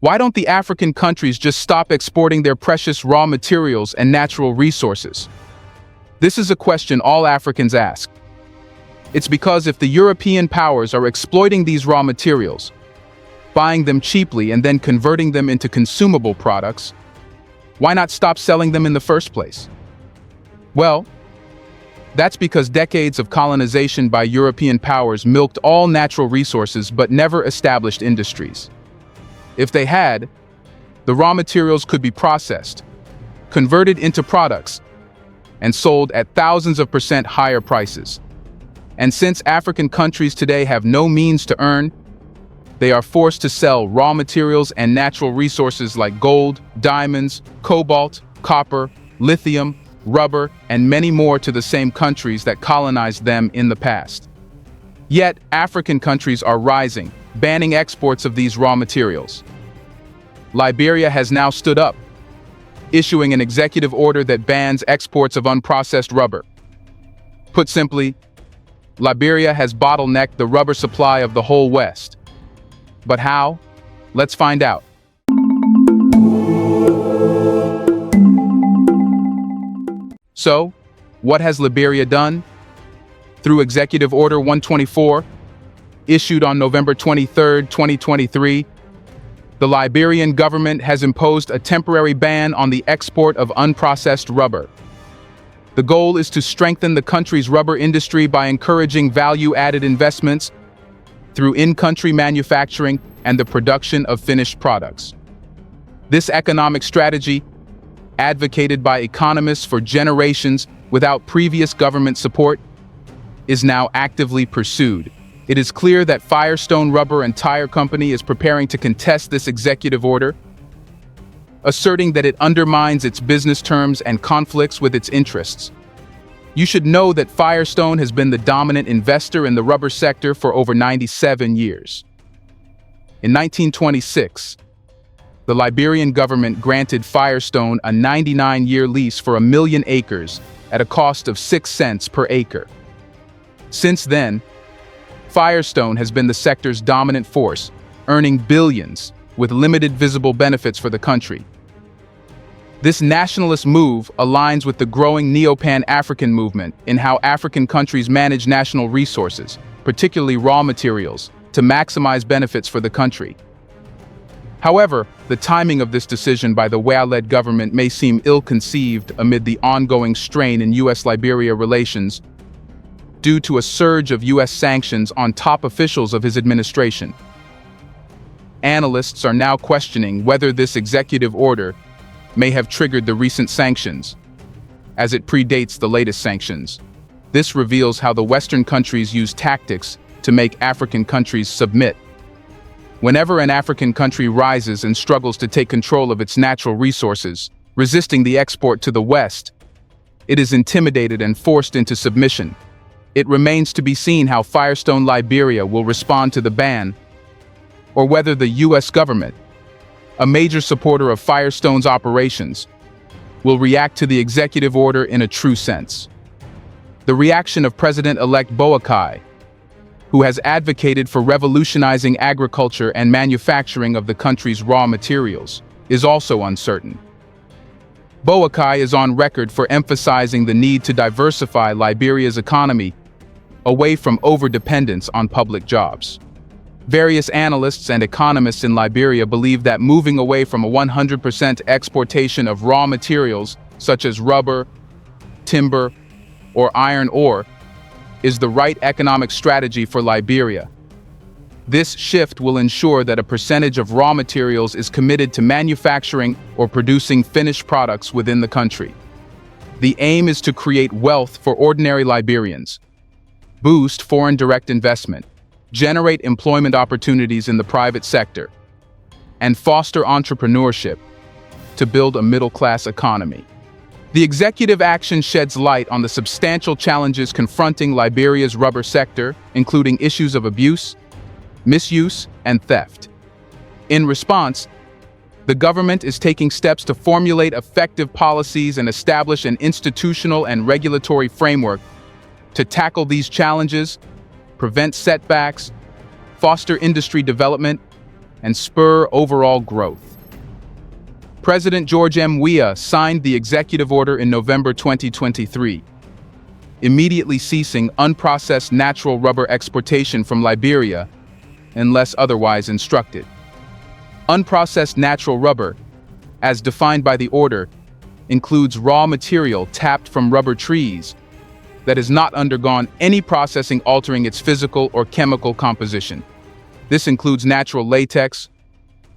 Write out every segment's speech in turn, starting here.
Why don't the African countries just stop exporting their precious raw materials and natural resources? This is a question all Africans ask. It's because if the European powers are exploiting these raw materials, buying them cheaply and then converting them into consumable products, why not stop selling them in the first place? Well, that's because decades of colonization by European powers milked all natural resources but never established industries. If they had, the raw materials could be processed, converted into products, and sold at thousands of % higher prices. And since African countries today have no means to earn, they are forced to sell raw materials and natural resources like gold, diamonds, cobalt, copper, lithium, rubber, and many more to the same countries that colonized them in the past. Yet, African countries are rising, banning exports of these raw materials. Liberia has now stood up, issuing an executive order that bans exports of unprocessed rubber. Put simply, Liberia has bottlenecked the rubber supply of the whole West. But how? Let's find out. So, what has Liberia done? Through Executive Order 124, issued on November 23, 2023, the Liberian government has imposed a temporary ban on the export of unprocessed rubber. The goal is to strengthen the country's rubber industry by encouraging value-added investments through in-country manufacturing and the production of finished products. This economic strategy, advocated by economists for generations without previous government support, is now actively pursued. It is clear that Firestone Rubber and Tire Company is preparing to contest this executive order, asserting that it undermines its business terms and conflicts with its interests. You should know that Firestone has been the dominant investor in the rubber sector for over 97 years. In 1926, the Liberian government granted Firestone a 99-year lease for 1 million acres at a cost of 6 cents per acre. Since then, Firestone has been the sector's dominant force, earning billions with limited visible benefits for the country. This nationalist move aligns with the growing Neo-Pan-African movement in how African countries manage national resources, particularly raw materials, to maximize benefits for the country. However, the timing of this decision by the Wea-led government may seem ill-conceived amid the ongoing strain in U.S.-Liberia relations due to a surge of U.S. sanctions on top officials of his administration. Analysts are now questioning whether this executive order may have triggered the recent sanctions, as it predates the latest sanctions. This reveals how the Western countries use tactics to make African countries submit. Whenever an African country rises and struggles to take control of its natural resources, resisting the export to the West, it is intimidated and forced into submission. It remains to be seen how Firestone Liberia will respond to the ban, or whether the U.S. government, a major supporter of Firestone's operations, will react to the executive order in a true sense. The reaction of President-elect Boakai, who has advocated for revolutionizing agriculture and manufacturing of the country's raw materials, is also uncertain. Boakai is on record for emphasizing the need to diversify Liberia's economy away from overdependence on public jobs. Various analysts and economists in Liberia believe that moving away from a 100% exportation of raw materials such as rubber, timber, or iron ore is the right economic strategy for Liberia. This shift will ensure that a percentage of raw materials is committed to manufacturing or producing finished products within the country. The aim is to create wealth for ordinary Liberians, boost foreign direct investment, generate employment opportunities in the private sector, and foster entrepreneurship to build a middle-class economy. The executive action sheds light on the substantial challenges confronting Liberia's rubber sector, including issues of abuse, misuse, and theft. In response, the government is taking steps to formulate effective policies and establish an institutional and regulatory framework to tackle these challenges, prevent setbacks, foster industry development, and spur overall growth. President George M. Weah signed the executive order in November 2023, immediately ceasing unprocessed natural rubber exportation from Liberia unless otherwise instructed. Unprocessed natural rubber, as defined by the order, includes raw material tapped from rubber trees that has not undergone any processing altering its physical or chemical composition. This includes natural latex,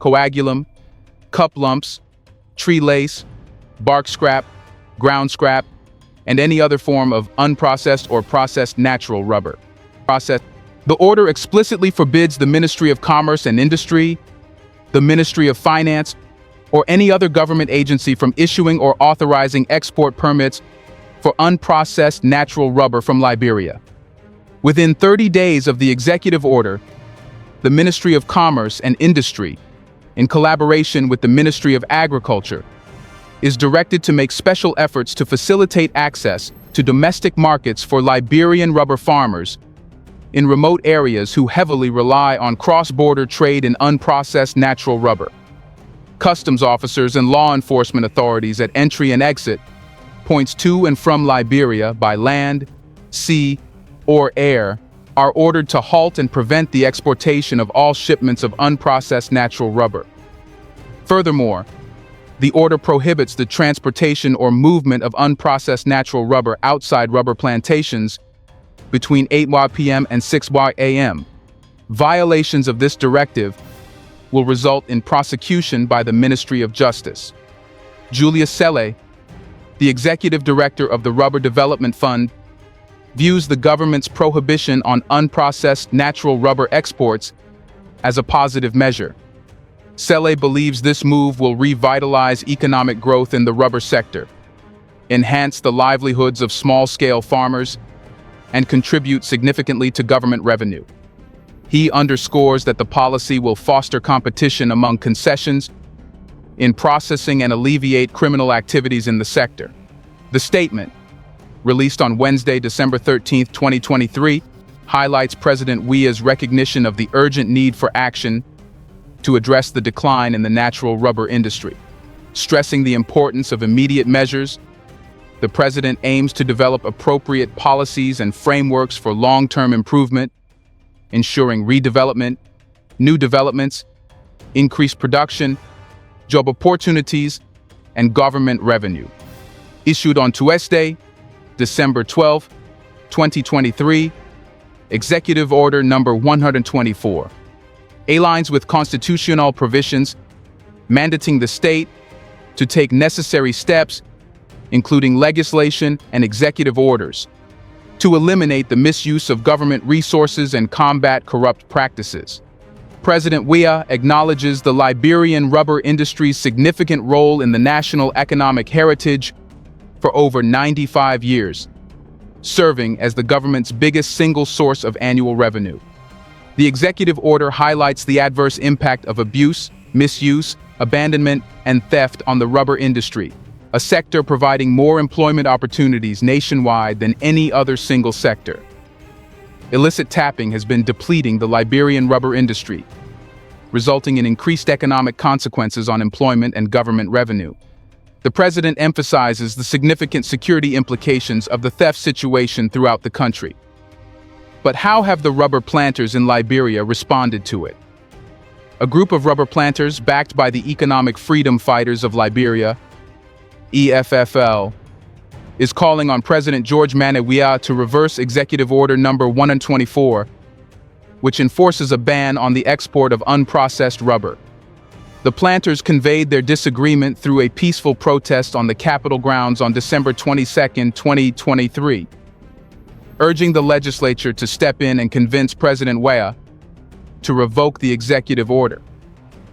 coagulum, cup lumps, tree lace, bark scrap, ground scrap, and any other form of unprocessed or processed natural rubber. The order explicitly forbids the Ministry of Commerce and Industry, the Ministry of Finance, or any other government agency from issuing or authorizing export permits for unprocessed natural rubber from Liberia. Within 30 days of the executive order, the Ministry of Commerce and Industry, in collaboration with the Ministry of Agriculture, is directed to make special efforts to facilitate access to domestic markets for Liberian rubber farmers in remote areas who heavily rely on cross-border trade in unprocessed natural rubber. Customs officers and law enforcement authorities at entry and exit points to and from Liberia by land, sea, or air are ordered to halt and prevent the exportation of all shipments of unprocessed natural rubber. Furthermore, the order prohibits the transportation or movement of unprocessed natural rubber outside rubber plantations between 8 p.m. and 6 a.m. Violations of this directive will result in prosecution by the Ministry of Justice. Julia Selle, the executive director of the Rubber Development Fund, views the government's prohibition on unprocessed natural rubber exports as a positive measure. Selle believes this move will revitalize economic growth in the rubber sector, enhance the livelihoods of small-scale farmers, and contribute significantly to government revenue. He underscores that the policy will foster competition among concessions in processing and alleviate criminal activities in the sector. The statement, released on Wednesday, December 13, 2023, highlights President Weah's recognition of the urgent need for action to address the decline in the natural rubber industry. Stressing the importance of immediate measures, the president aims to develop appropriate policies and frameworks for long-term improvement, ensuring redevelopment, new developments, increased production, job opportunities, and government revenue. Issued on Tuesday, December 12, 2023, Executive Order Number 124. Aligns with constitutional provisions mandating the state to take necessary steps, including legislation and executive orders, to eliminate the misuse of government resources and combat corrupt practices. President Weah acknowledges the Liberian rubber industry's significant role in the national economic heritage for over 95 years, serving as the government's biggest single source of annual revenue. The executive order highlights the adverse impact of abuse, misuse, abandonment, and theft on the rubber industry, a sector providing more employment opportunities nationwide than any other single sector. Illicit tapping has been depleting the Liberian rubber industry, resulting in increased economic consequences on employment and government revenue. The president emphasizes the significant security implications of the theft situation throughout the country. But how have the rubber planters in Liberia responded to it? A group of rubber planters backed by the Economic Freedom Fighters of Liberia, EFFL, is calling on President George Weah to reverse Executive Order Number 124, which enforces a ban on the export of unprocessed rubber. The planters conveyed their disagreement through a peaceful protest on the Capitol grounds on December 22, 2023. Urging the legislature to step in and convince President Weah to revoke the executive order.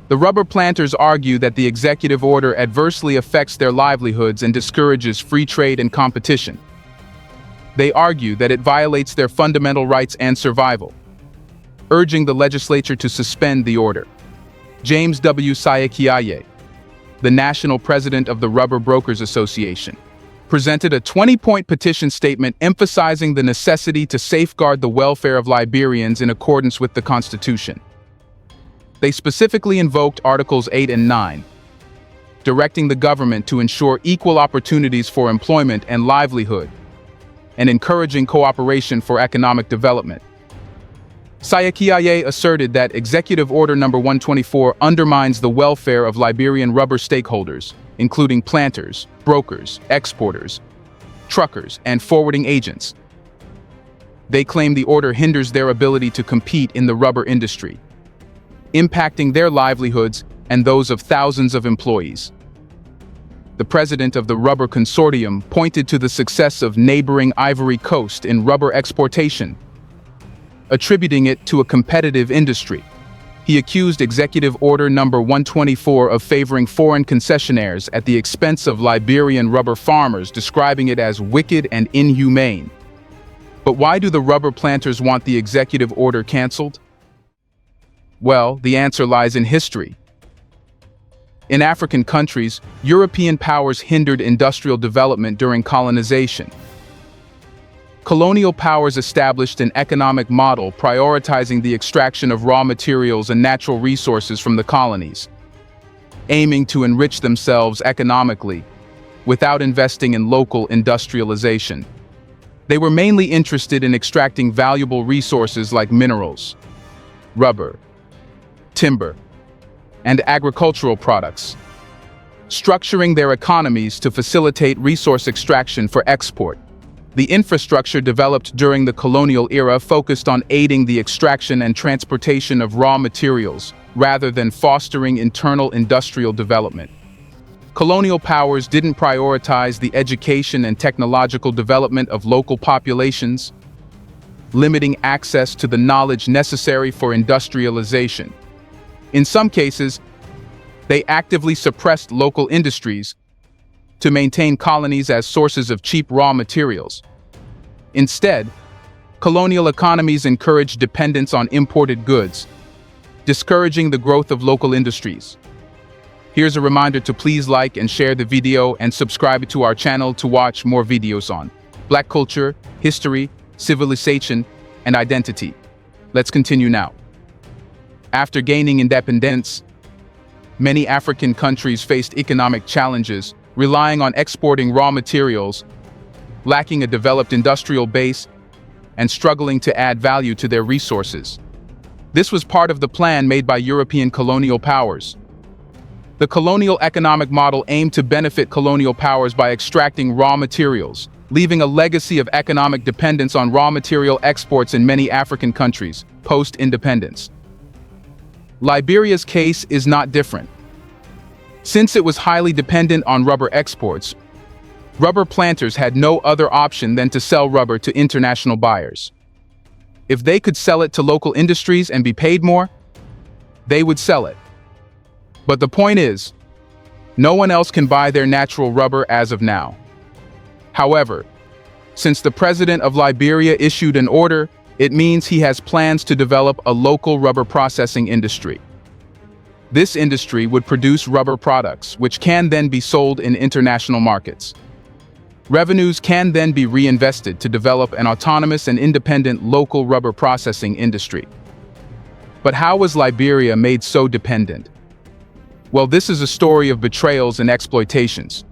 The rubber planters argue that the executive order adversely affects their livelihoods and discourages free trade and competition. They argue that it violates their fundamental rights and survival, urging the legislature to suspend the order. James W. Sayakiaye, the national president of the Rubber Brokers Association, presented a 20-point petition statement emphasizing the necessity to safeguard the welfare of Liberians in accordance with the Constitution. They specifically invoked Articles 8 and 9, directing the government to ensure equal opportunities for employment and livelihood, and encouraging cooperation for economic development. Sayakiaye asserted that Executive Order No. 124 undermines the welfare of Liberian rubber stakeholders, including planters, brokers, exporters, truckers, and forwarding agents. They claim the order hinders their ability to compete in the rubber industry, impacting their livelihoods and those of thousands of employees. The president of the Rubber Consortium pointed to the success of neighboring Ivory Coast in rubber exportation, attributing it to a competitive industry. He accused Executive Order No. 124 of favoring foreign concessionaires at the expense of Liberian rubber farmers, describing it as wicked and inhumane. But why do the rubber planters want the executive order canceled? Well, the answer lies in history. In African countries, European powers hindered industrial development during colonization. Colonial powers established an economic model prioritizing the extraction of raw materials and natural resources from the colonies, aiming to enrich themselves economically without investing in local industrialization. They were mainly interested in extracting valuable resources like minerals, rubber, timber, and agricultural products, structuring their economies to facilitate resource extraction for export. The infrastructure developed during the colonial era focused on aiding the extraction and transportation of raw materials, rather than fostering internal industrial development. Colonial powers didn't prioritize the education and technological development of local populations, limiting access to the knowledge necessary for industrialization. In some cases, they actively suppressed local industries to maintain colonies as sources of cheap raw materials. Instead, colonial economies encouraged dependence on imported goods, discouraging the growth of local industries. Here's a reminder to please like and share the video and subscribe to our channel to watch more videos on Black culture, history, civilization, and identity. Let's continue now. After gaining independence, many African countries faced economic challenges, relying on exporting raw materials, lacking a developed industrial base, and struggling to add value to their resources. This was part of the plan made by European colonial powers. The colonial economic model aimed to benefit colonial powers by extracting raw materials, leaving a legacy of economic dependence on raw material exports in many African countries, post-independence. Liberia's case is not different. Since it was highly dependent on rubber exports, rubber planters had no other option than to sell rubber to international buyers. If they could sell it to local industries and be paid more, they would sell it. But the point is, no one else can buy their natural rubber as of now. However, since the president of Liberia issued an order, it means he has plans to develop a local rubber processing industry. This industry would produce rubber products, which can then be sold in international markets. Revenues can then be reinvested to develop an autonomous and independent local rubber processing industry. But how was Liberia made so dependent? Well, this is a story of betrayals and exploitations.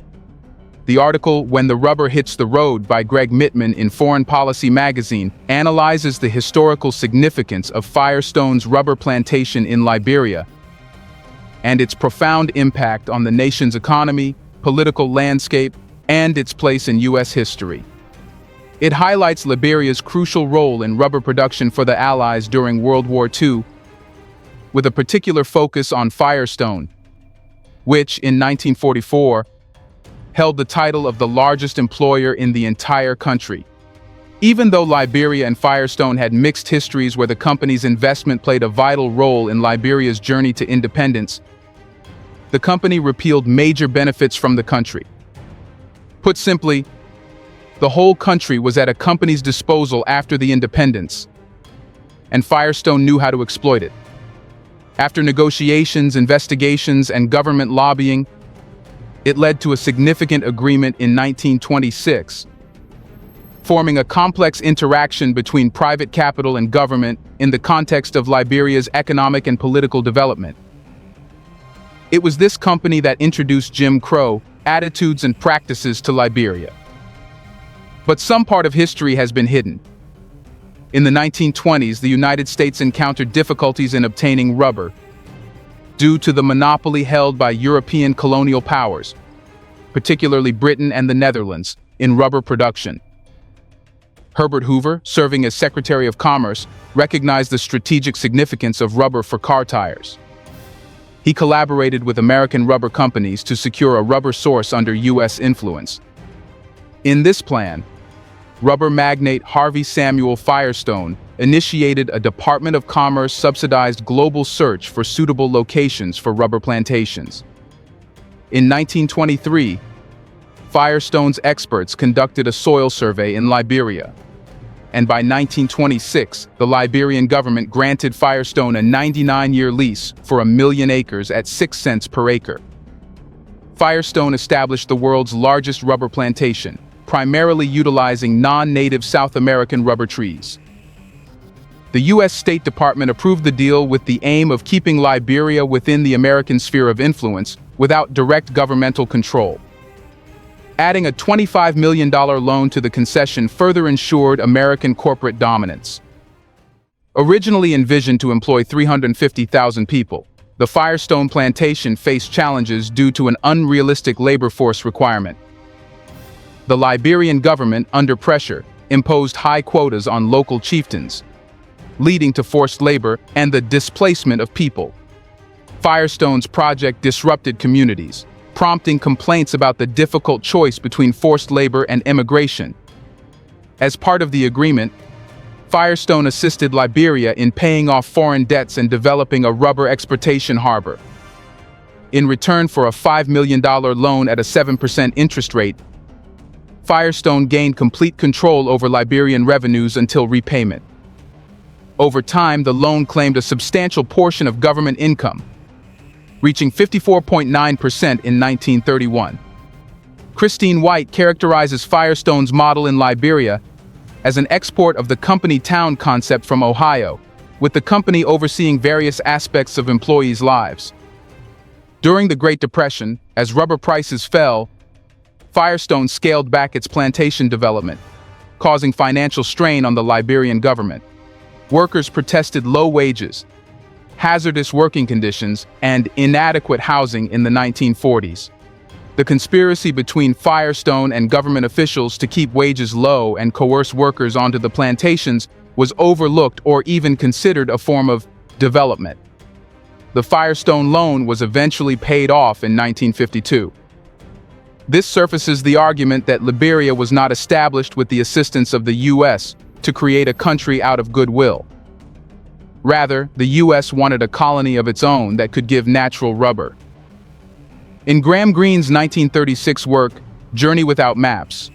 The article "When the Rubber Hits the Road" by Greg Mittman in Foreign Policy magazine analyzes the historical significance of Firestone's rubber plantation in Liberia and its profound impact on the nation's economy, political landscape, and its place in U.S. history. It highlights Liberia's crucial role in rubber production for the Allies during World War II, with a particular focus on Firestone, which, in 1944, held the title of the largest employer in the entire country. Even though Liberia and Firestone had mixed histories where the company's investment played a vital role in Liberia's journey to independence, the company repealed major benefits from the country. Put simply, the whole country was at a company's disposal after the independence, and Firestone knew how to exploit it. After negotiations, investigations, and government lobbying, it led to a significant agreement in 1926. forming a complex interaction between private capital and government in the context of Liberia's economic and political development. It was this company that introduced Jim Crow attitudes and practices to Liberia. But some part of history has been hidden. In the 1920s, the United States encountered difficulties in obtaining rubber due to the monopoly held by European colonial powers, particularly Britain and the Netherlands, in rubber production. Herbert Hoover, serving as Secretary of Commerce, recognized the strategic significance of rubber for car tires. He collaborated with American rubber companies to secure a rubber source under U.S. influence. In this plan, rubber magnate Harvey Samuel Firestone initiated a Department of Commerce subsidized global search for suitable locations for rubber plantations. In 1923, Firestone's experts conducted a soil survey in Liberia, and by 1926, the Liberian government granted Firestone a 99-year lease for 1 million acres at 6 cents per acre. Firestone established the world's largest rubber plantation, primarily utilizing non-native South American rubber trees. The U.S. State Department approved the deal with the aim of keeping Liberia within the American sphere of influence without direct governmental control. Adding a $25 million loan to the concession further ensured American corporate dominance. Originally envisioned to employ 350,000 people, the Firestone plantation faced challenges due to an unrealistic labor force requirement. The Liberian government, under pressure, imposed high quotas on local chieftains, leading to forced labor and the displacement of people. Firestone's project disrupted communities, prompting complaints about the difficult choice between forced labor and immigration. As part of the agreement, Firestone assisted Liberia in paying off foreign debts and developing a rubber exportation harbor. In return for a $5 million loan at a 7% interest rate, Firestone gained complete control over Liberian revenues until repayment. Over time, the loan claimed a substantial portion of government income, reaching 54.9% in 1931. Christine White characterizes Firestone's model in Liberia as an export of the company town concept from Ohio, with the company overseeing various aspects of employees' lives. During the Great Depression, as rubber prices fell, Firestone scaled back its plantation development, causing financial strain on the Liberian government. Workers protested low wages, hazardous working conditions, and inadequate housing in the 1940s. The conspiracy between Firestone and government officials to keep wages low and coerce workers onto the plantations was overlooked or even considered a form of development. The Firestone loan was eventually paid off in 1952. This surfaces the argument that Liberia was not established with the assistance of the U.S. to create a country out of goodwill. Rather, the U.S. wanted a colony of its own that could give natural rubber. In Graham Greene's 1936 work, Journey Without Maps,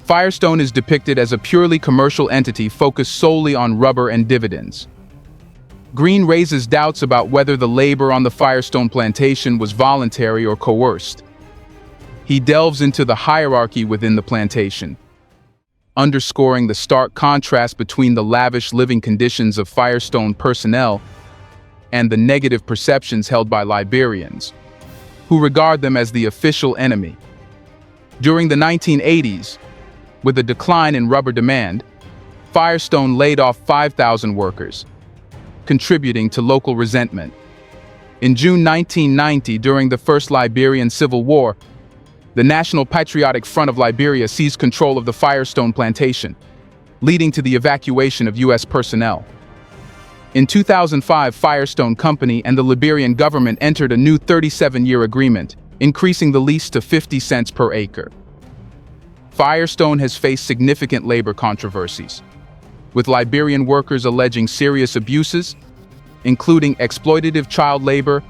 Firestone is depicted as a purely commercial entity focused solely on rubber and dividends. Greene raises doubts about whether the labor on the Firestone plantation was voluntary or coerced. He delves into the hierarchy within the plantation, underscoring the stark contrast between the lavish living conditions of Firestone personnel and the negative perceptions held by Liberians, who regard them as the official enemy. During the 1980s, with a decline in rubber demand, Firestone laid off 5,000 workers, contributing to local resentment. In June 1990, during the First Liberian Civil War, the National Patriotic Front of Liberia seized control of the Firestone plantation, leading to the evacuation of U.S. personnel. In 2005, Firestone Company and the Liberian government entered a new 37-year agreement, increasing the lease to 50 cents per acre. Firestone has faced significant labor controversies, with Liberian workers alleging serious abuses, including exploitative child labor,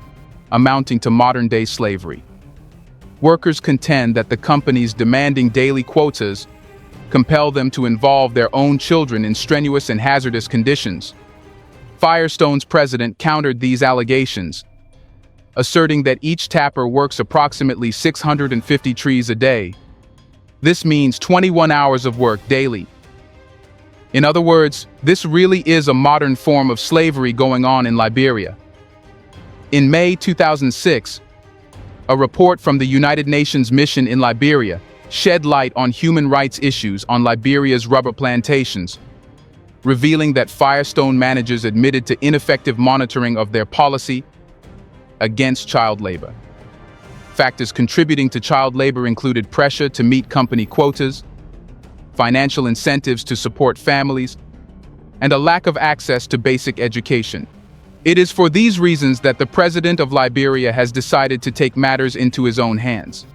amounting to modern-day slavery. Workers contend that the company's demanding daily quotas compel them to involve their own children in strenuous and hazardous conditions. Firestone's president countered these allegations, asserting that each tapper works approximately 650 trees a day, This means 21 hours of work daily. In other words, this really is a modern form of slavery going on in Liberia. In May 2006, a report from the United Nations mission in Liberia shed light on human rights issues on Liberia's rubber plantations, revealing that Firestone managers admitted to ineffective monitoring of their policy against child labor. Factors contributing to child labor included pressure to meet company quotas, financial incentives to support families, and a lack of access to basic education. It is for these reasons that the president of Liberia has decided to take matters into his own hands.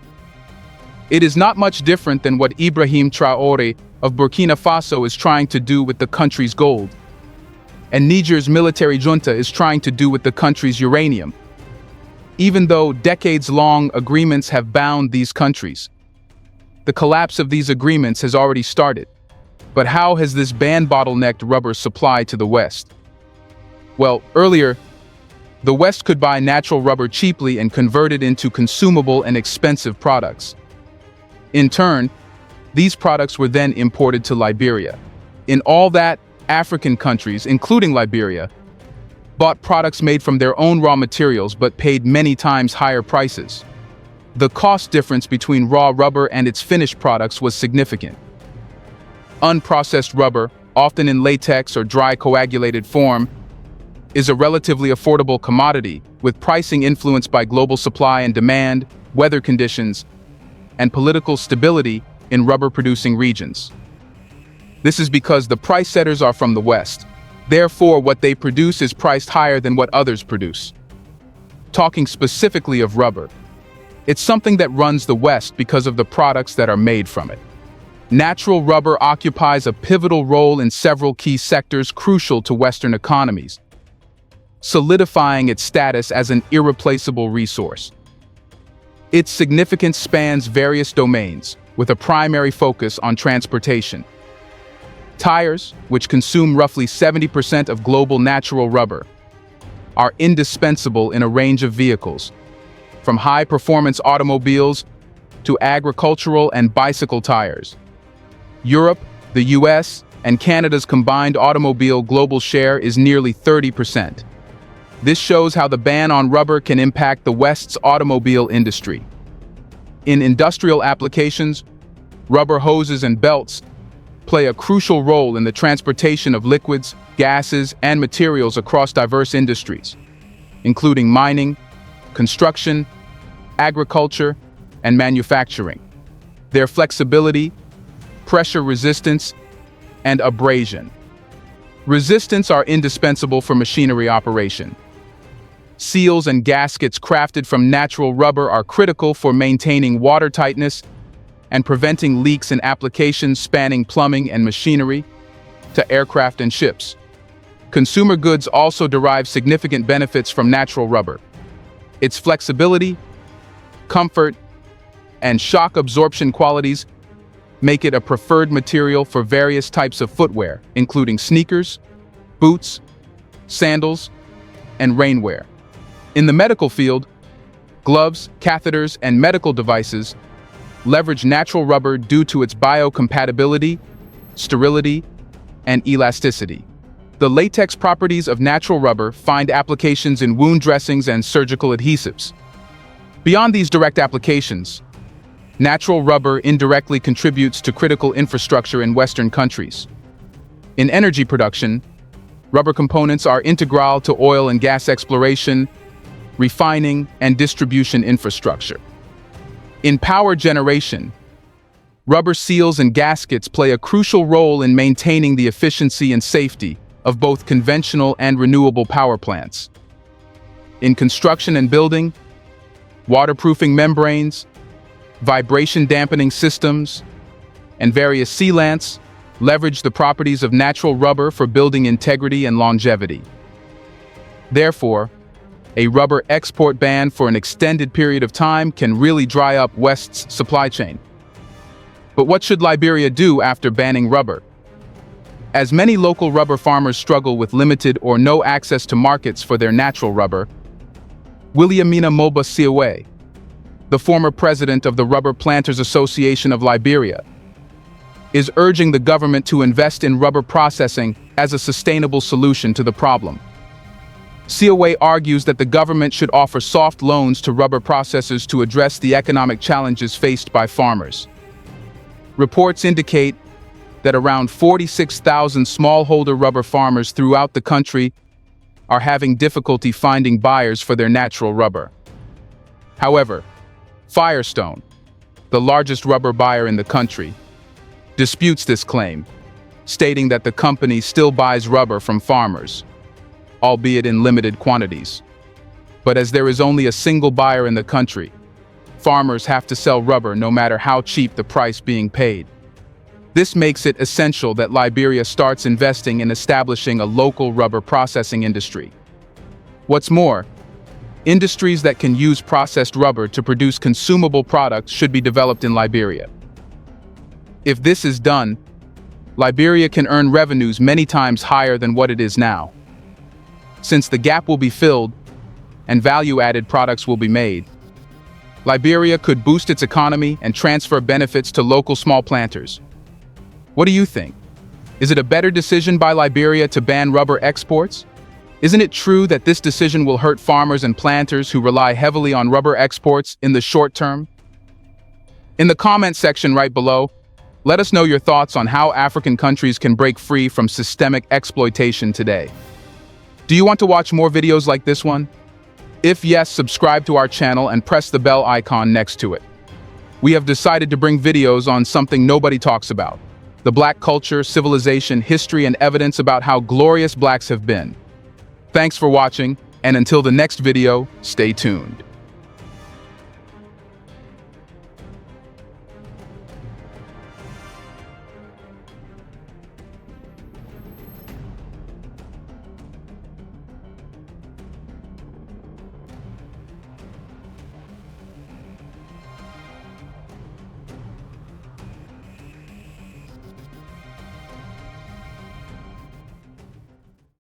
It is not much different than what Ibrahim Traoré of Burkina Faso is trying to do with the country's gold, and Niger's military junta is trying to do with the country's uranium. Even though decades-long agreements have bound these countries, the collapse of these agreements has already started. But how has this ban bottlenecked rubber supply to the West? Well, earlier, the West could buy natural rubber cheaply and convert it into consumable and expensive products. In turn, these products were then imported to Liberia. In all that, African countries, including Liberia, bought products made from their own raw materials but paid many times higher prices. The cost difference between raw rubber and its finished products was significant. Unprocessed rubber, often in latex or dry coagulated form, is a relatively affordable commodity, with pricing influenced by global supply and demand, weather conditions, and political stability in rubber-producing regions. This is because the price setters are from the West. Therefore, what they produce is priced higher than what others produce. Talking specifically of rubber, it's something that runs the West because of the products that are made from it. Natural rubber occupies a pivotal role in several key sectors crucial to Western economies, solidifying its status as an irreplaceable resource. Its significance spans various domains, with a primary focus on transportation. Tires, which consume roughly 70% of global natural rubber, are indispensable in a range of vehicles, from high-performance automobiles to agricultural and bicycle tires. Europe, the US, and Canada's combined automobile global share is nearly 30%. This shows how the ban on rubber can impact the West's automobile industry. In industrial applications, rubber hoses and belts play a crucial role in the transportation of liquids, gases, and materials across diverse industries, including mining, construction, agriculture, and manufacturing. Their flexibility, pressure resistance, and abrasion resistance are indispensable for machinery operation. Seals and gaskets crafted from natural rubber are critical for maintaining water tightness and preventing leaks in applications spanning plumbing and machinery to aircraft and ships. Consumer goods also derive significant benefits from natural rubber. Its flexibility, comfort, and shock absorption qualities make it a preferred material for various types of footwear, including sneakers, boots, sandals, and rainwear. In the medical field, gloves, catheters, and medical devices leverage natural rubber due to its biocompatibility, sterility, and elasticity. The latex properties of natural rubber find applications in wound dressings and surgical adhesives. Beyond these direct applications, natural rubber indirectly contributes to critical infrastructure in Western countries. In energy production, rubber components are integral to oil and gas exploration, refining, and distribution infrastructure. In power generation, rubber seals and gaskets play a crucial role in maintaining the efficiency and safety of both conventional and renewable power plants. In construction and building, waterproofing membranes, vibration dampening systems, and various sealants leverage the properties of natural rubber for building integrity and longevity. Therefore, a rubber export ban for an extended period of time can really dry up West's supply chain. But what should Liberia do after banning rubber? As many local rubber farmers struggle with limited or no access to markets for their natural rubber, Williamina Moba Siwe, the former president of the Rubber Planters Association of Liberia, is urging the government to invest in rubber processing as a sustainable solution to the problem. COA argues that the government should offer soft loans to rubber processors to address the economic challenges faced by farmers. Reports indicate that around 46,000 smallholder rubber farmers throughout the country are having difficulty finding buyers for their natural rubber. However, Firestone, the largest rubber buyer in the country, disputes this claim, stating that the company still buys rubber from farmers, albeit in limited quantities. But as there is only a single buyer in the country, farmers have to sell rubber no matter how cheap the price being paid. This makes it essential that Liberia starts investing in establishing a local rubber processing industry. What's more, industries that can use processed rubber to produce consumable products should be developed in Liberia. If this is done, Liberia can earn revenues many times higher than what it is now. Since the gap will be filled and value-added products will be made, Liberia could boost its economy and transfer benefits to local small planters. What do you think? Is it a better decision by Liberia to ban rubber exports? Isn't it true that this decision will hurt farmers and planters who rely heavily on rubber exports in the short term? In the comment section right below, let us know your thoughts on how African countries can break free from systemic exploitation today. Do you want to watch more videos like this one? If yes, subscribe to our channel and press the bell icon next to it. We have decided to bring videos on something nobody talks about: the Black culture, civilization, history, and evidence about how glorious Blacks have been. Thanks for watching, and until the next video, stay tuned.